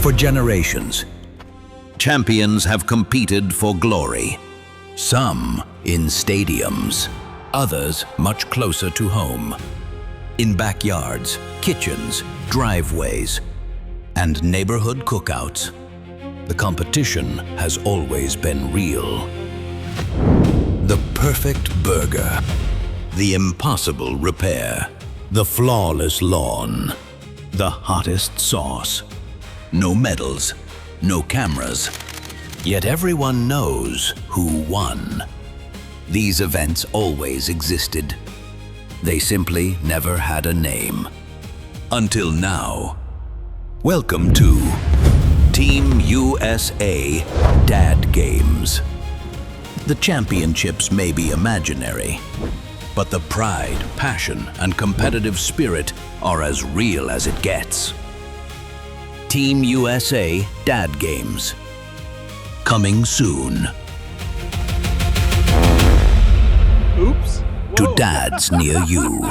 for generations. Champions have competed for glory. Some in stadiums, others much closer to home. In backyards, kitchens, driveways, and neighborhood cookouts. The competition has always been real. The perfect burger, the impossible repair, the flawless lawn, the hottest sauce. No medals, no cameras, yet everyone knows who won. These events always existed. They simply never had a name. Until now. Welcome to Team USA Dad Games. The championships may be imaginary, but the pride, passion, and competitive spirit are as real as it gets. Team USA Dad Games. Coming soon. Oops. To dads near you.